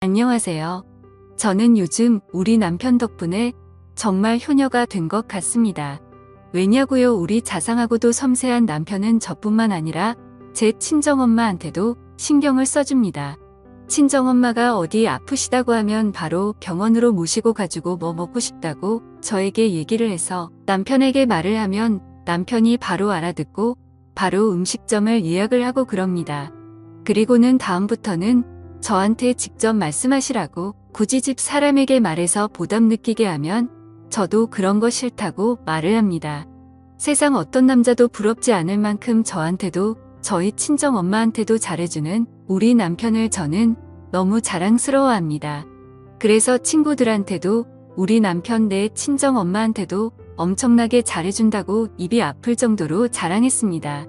안녕하세요. 저는 요즘 우리 남편 덕분에 정말 효녀가 된 것 같습니다. 왜냐고요? 우리 자상하고도 섬세한 남편은 저뿐만 아니라 제 친정엄마한테도 신경을 써줍니다. 친정엄마가 어디 아프시다고 하면 바로 병원으로 모시고 가지고 뭐 먹고 싶다고 저에게 얘기를 해서 남편에게 말을 하면 남편이 바로 알아듣고 바로 음식점을 예약을 하고 그럽니다. 그리고는 다음부터는 저한테 직접 말씀하시라고 굳이 집 사람에게 말해서 부담 느끼게 하면 저도 그런 거 싫다고 말을 합니다. 세상 어떤 남자도 부럽지 않을 만큼 저한테도 저희 친정엄마한테도 잘해주는 우리 남편을 저는 너무 자랑스러워합니다. 그래서 친구들한테도 우리 남편 내 친정엄마한테도 엄청나게 잘해준다고 입이 아플 정도로 자랑했습니다.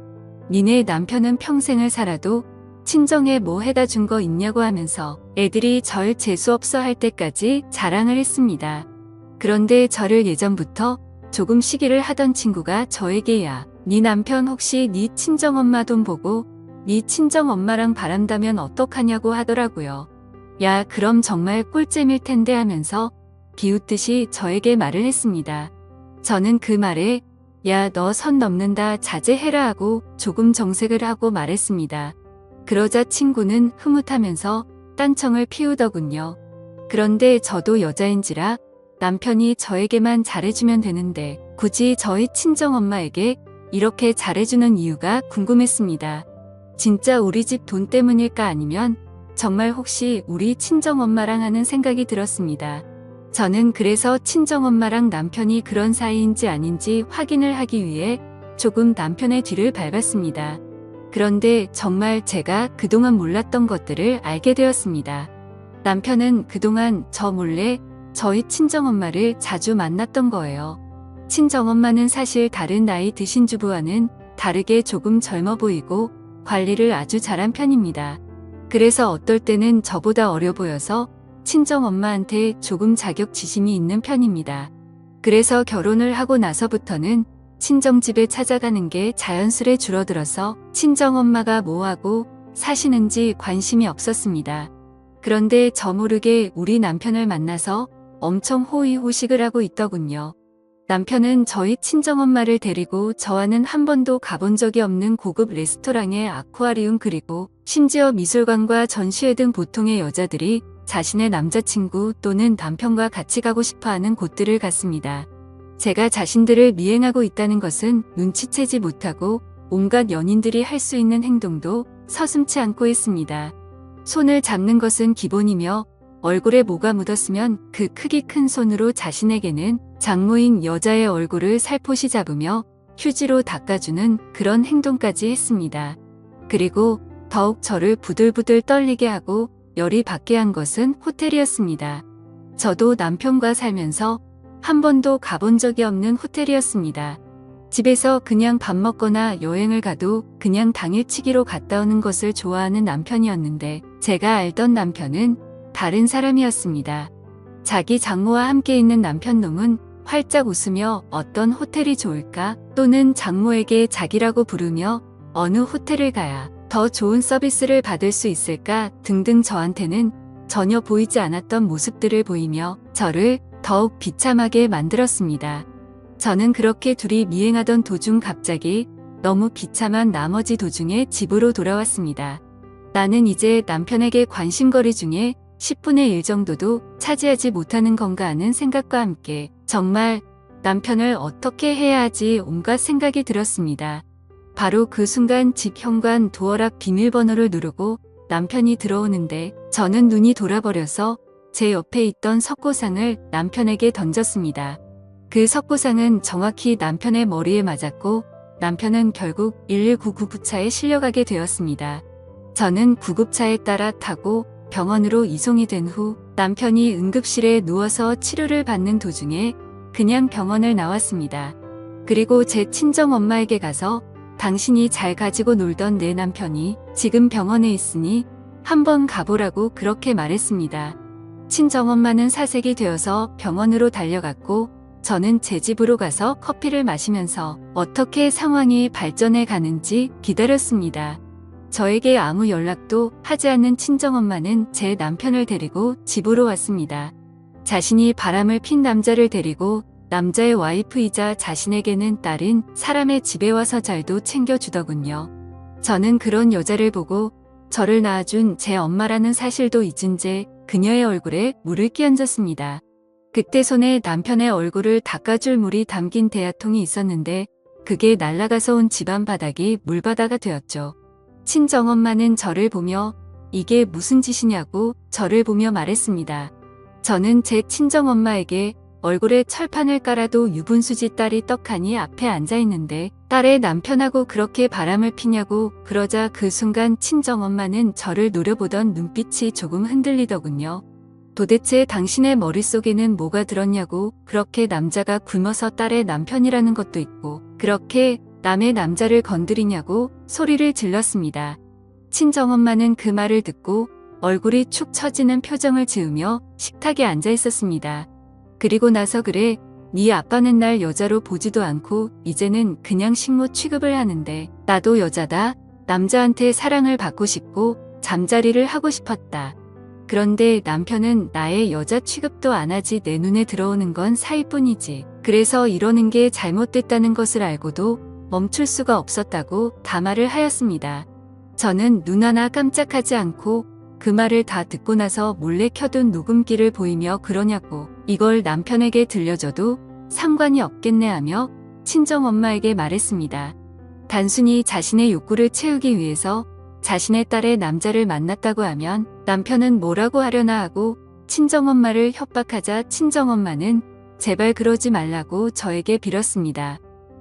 니네 남편은 평생을 살아도 친정에 뭐 해다 준 거 있냐고 하면서 애들이 절 재수없어 할 때까지 자랑을 했습니다. 그런데 저를 예전부터 조금 시기를 하던 친구가 저에게 야, 네 남편 혹시 네 친정엄마 돈 보고 네 친정엄마랑 바람다면 어떡하냐고 하더라고요. 야, 그럼 정말 꿀잼일 텐데 하면서 비웃듯이 저에게 말을 했습니다. 저는 그 말에 야, 너 선 넘는다 자제해라 하고 조금 정색을 하고 말했습니다. 그러자 친구는 흐뭇하면서 딴청을 피우더군요. 그런데 저도 여자인지라 남편이 저에게만 잘해주면 되는데 굳이 저희 친정엄마에게 이렇게 잘해주는 이유가 궁금했습니다. 진짜 우리 집 돈 때문일까 아니면 정말 혹시 우리 친정엄마랑 하는 생각이 들었습니다. 저는 그래서 친정엄마랑 남편이 그런 사이인지 아닌지 확인을 하기 위해 조금 남편의 뒤를 밟았습니다. 그런데 정말 제가 그동안 몰랐던 것들을 알게 되었습니다. 남편은 그동안 저 몰래 저희 친정엄마를 자주 만났던 거예요. 친정엄마는 사실 다른 나이 드신 주부와는 다르게 조금 젊어 보이고 관리를 아주 잘한 편입니다. 그래서 어떨 때는 저보다 어려 보여서 친정엄마한테 조금 자격지심이 있는 편입니다. 그래서 결혼을 하고 나서부터는 친정집에 찾아가는 게 자연스레 줄어들어서 친정엄마가 뭐하고 사시는지 관심이 없었습니다. 그런데 저 모르게 우리 남편을 만나서 엄청 호의호식을 하고 있더군요. 남편은 저희 친정엄마를 데리고 저와는 한 번도 가본 적이 없는 고급 레스토랑에 아쿠아리움 그리고 심지어 미술관과 전시회 등 보통의 여자들이 자신의 남자친구 또는 남편과 같이 가고 싶어하는 곳들을 갔습니다. 제가 자신들을 미행하고 있다는 것은 눈치채지 못하고 온갖 연인들이 할 수 있는 행동도 서슴지 않고 있습니다. 손을 잡는 것은 기본이며 얼굴에 뭐가 묻었으면 그 크기 큰 손으로 자신에게는 장모인 여자의 얼굴을 살포시 잡으며 휴지로 닦아주는 그런 행동까지 했습니다. 그리고 더욱 저를 부들부들 떨리게 하고 열이 받게 한 것은 호텔이었습니다. 저도 남편과 살면서 한 번도 가본 적이 없는 호텔이었습니다. 집에서 그냥 밥 먹거나 여행을 가도 그냥 당일치기로 갔다 오는 것을 좋아하는 남편이었는데 제가 알던 남편은 다른 사람이었습니다. 자기 장모와 함께 있는 남편 놈은 활짝 웃으며 어떤 호텔이 좋을까 또는 장모에게 자기라고 부르며 어느 호텔을 가야 더 좋은 서비스를 받을 수 있을까 등등 저한테는 전혀 보이지 않았던 모습들을 보이며 저를 더욱 비참하게 만들었습니다. 저는 그렇게 둘이 미행하던 도중 갑자기 너무 비참한 나머지 도중에 집으로 돌아왔습니다. 나는 이제 남편에게 관심거리 중에 10분의 1 정도도 차지하지 못하는 건가 하는 생각과 함께 정말 남편을 어떻게 해야 하지 온갖 생각이 들었습니다. 바로 그 순간 집 현관 도어락 비밀번호를 누르고 남편이 들어오는데 저는 눈이 돌아버려서 제 옆에 있던 석고상을 남편에게 던졌습니다. 그 석고상은 정확히 남편의 머리에 맞았고 남편은 결국 119 구급차에 실려가게 되었습니다. 저는 구급차에 따라 타고 병원으로 이송이 된 후 남편이 응급실에 누워서 치료를 받는 도중에 그냥 병원을 나왔습니다. 그리고 제 친정엄마에게 가서 당신이 잘 가지고 놀던 내 남편이 지금 병원에 있으니 한번 가보라고 그렇게 말했습니다. 친정엄마는 사색이 되어서 병원으로 달려갔고 저는 제 집으로 가서 커피를 마시면서 어떻게 상황이 발전해 가는지 기다렸습니다. 저에게 아무 연락도 하지 않는 친정엄마는 제 남편을 데리고 집으로 왔습니다. 자신이 바람을 핀 남자를 데리고 남자의 와이프이자 자신에게는 딸인 사람의 집에 와서 잘도 챙겨주더군요. 저는 그런 여자를 보고 저를 낳아준 제 엄마라는 사실도 잊은 채 그녀의 얼굴에 물을 끼얹었습니다. 그때 손에 남편의 얼굴을 닦아줄 물이 담긴 대야통이 있었는데 그게 날아가서 온 집안 바닥이 물바다가 되었죠. 친정엄마는 저를 보며 이게 무슨 짓이냐고 저를 보며 말했습니다. 저는 제 친정엄마에게 얼굴에 철판을 깔아도 유분수지 딸이 떡하니 앞에 앉아있는데 딸의 남편하고 그렇게 바람을 피냐고 그러자 그 순간 친정엄마는 저를 노려보던 눈빛이 조금 흔들리더군요. 도대체 당신의 머릿속에는 뭐가 들었냐고 그렇게 남자가 굶어서 딸의 남편이라는 것도 있고 그렇게 남의 남자를 건드리냐고 소리를 질렀습니다. 친정엄마는 그 말을 듣고 얼굴이 축 처지는 표정을 지으며 식탁에 앉아 있었습니다. 그리고 나서 그래, 네 아빠는 날 여자로 보지도 않고 이제는 그냥 식모 취급을 하는데 나도 여자다. 남자한테 사랑을 받고 싶고 잠자리를 하고 싶었다. 그런데 남편은 나의 여자 취급도 안 하지 내 눈에 들어오는 건 사이뿐이지. 그래서 이러는 게 잘못됐다는 것을 알고도 멈출 수가 없었다고 담화를 하였습니다. 저는 눈 하나 깜짝하지 않고 그 말을 다 듣고 나서 몰래 켜둔 녹음기를 보이며 그러냐고 이걸 남편에게 들려줘도 상관이 없겠네 하며 친정엄마에게 말했습니다. 단순히 자신의 욕구를 채우기 위해서 자신의 딸의 남자를 만났다고 하면 남편은 뭐라고 하려나 하고 친정엄마를 협박하자 친정엄마는 제발 그러지 말라고 저에게 빌었습니다.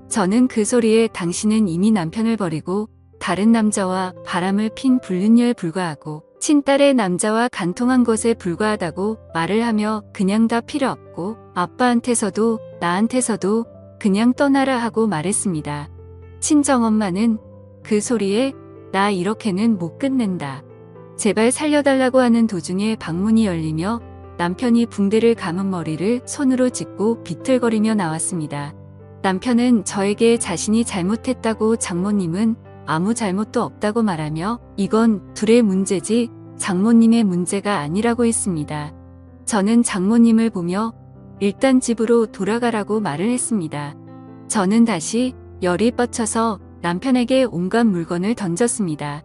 저는 그 소리에 당신은 이미 남편을 버리고 다른 남자와 바람을 핀 불륜녀에 불과하고 친딸의 남자와 간통한 것에 불과하다고 말을 하며 그냥 다 필요 없고 아빠한테서도 나한테서도 그냥 떠나라 하고 말했습니다. 친정엄마는 그 소리에 나 이렇게는 못 끝낸다. 제발 살려달라고 하는 도중에 방문이 열리며 남편이 붕대를 감은 머리를 손으로 짚고 비틀거리며 나왔습니다. 남편은 저에게 자신이 잘못했다고 장모님은 아무 잘못도 없다고 말하며 이건 둘의 문제지 장모님의 문제가 아니라고 했습니다. 저는 장모님을 보며 일단 집으로 돌아가라고 말을 했습니다. 저는 다시 열이 뻗쳐서 남편에게 온갖 물건을 던졌습니다.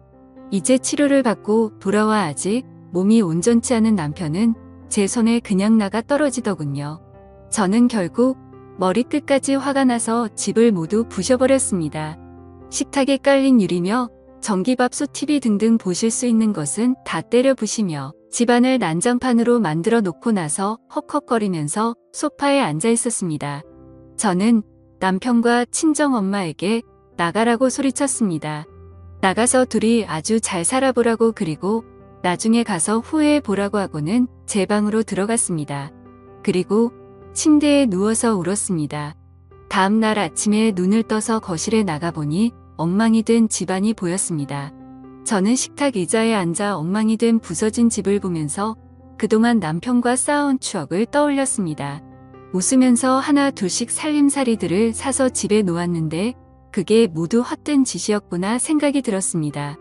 이제 치료를 받고 돌아와 아직 몸이 온전치 않은 남편은 제 손에 그냥 나가 떨어지더군요. 저는 결국 머리끝까지 화가 나서 집을 모두 부셔버렸습니다. 식탁에 깔린 유리며 전기밥솥 TV 등등 보실 수 있는 것은 다 때려 부시며 집안을 난장판으로 만들어 놓고 나서 헉헉거리면서 소파에 앉아 있었습니다. 저는 남편과 친정엄마에게 나가라고 소리쳤습니다. 나가서 둘이 아주 잘 살아보라고 그리고 나중에 가서 후회해 보라고 하고는 제 방으로 들어갔습니다. 그리고 침대에 누워서 울었습니다. 다음 날 아침에 눈을 떠서 거실에 나가보니 엉망이 된 집안이 보였습니다. 저는 식탁 의자에 앉아 엉망이 된 부서진 집을 보면서 그동안 남편과 쌓아온 추억을 떠올렸습니다. 웃으면서 하나 둘씩 살림살이들을 사서 집에 놓았는데 그게 모두 헛된 짓이었구나 생각이 들었습니다.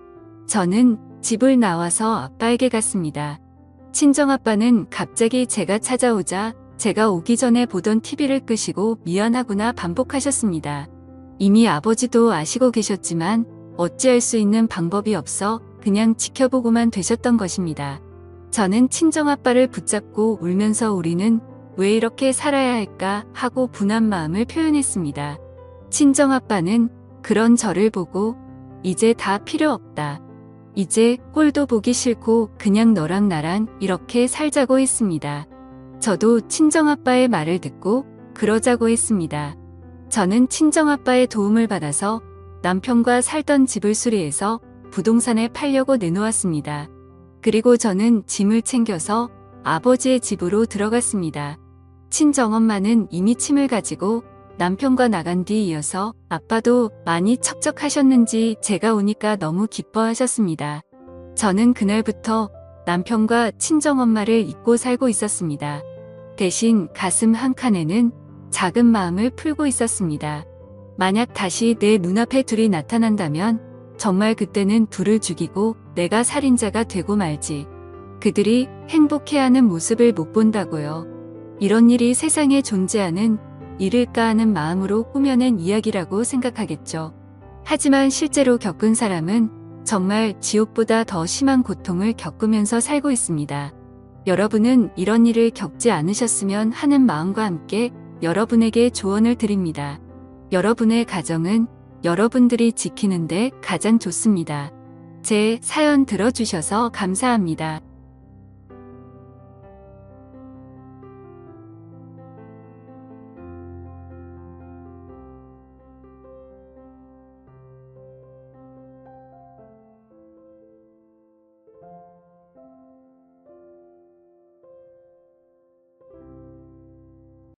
저는 집을 나와서 아빠에게 갔습니다. 친정아빠는 갑자기 제가 찾아오자 제가 오기 전에 보던 TV를 끄시고 미안하구나 반복하셨습니다. 이미 아버지도 아시고 계셨지만 어찌할 수 있는 방법이 없어 그냥 지켜보고만 되셨던 것입니다. 저는 친정아빠를 붙잡고 울면서 우리는 왜 이렇게 살아야 할까 하고 분한 마음을 표현했습니다. 친정아빠는 그런 저를 보고 이제 다 필요 없다. 이제 꼴도 보기 싫고 그냥 너랑 나랑 이렇게 살자고 했습니다. 저도 친정아빠의 말을 듣고 그러자고 했습니다. 저는 친정아빠의 도움을 받아서 남편과 살던 집을 수리해서 부동산에 팔려고 내놓았습니다. 그리고 저는 짐을 챙겨서 아버지의 집으로 들어갔습니다. 친정엄마는 이미 침을 가지고 남편과 나간 뒤 이어서 아빠도 많이 척척하셨는지 제가 오니까 너무 기뻐하셨습니다. 저는 그날부터 남편과 친정엄마를 잊고 살고 있었습니다. 대신 가슴 한 칸에는 작은 마음을 풀고 있었습니다. 만약 다시 내 눈앞에 둘이 나타난다면 정말 그때는 둘을 죽이고 내가 살인자가 되고 말지. 그들이 행복해하는 모습을 못 본다고요. 이런 일이 세상에 존재하는 일일까 하는 마음으로 꾸며낸 이야기라고 생각하겠죠. 하지만 실제로 겪은 사람은 정말 지옥보다 더 심한 고통을 겪으면서 살고 있습니다. 여러분은 이런 일을 겪지 않으셨으면 하는 마음과 함께 여러분에게 조언을 드립니다. 여러분의 가정은 여러분들이 지키는데 가장 좋습니다. 제 사연 들어주셔서 감사합니다.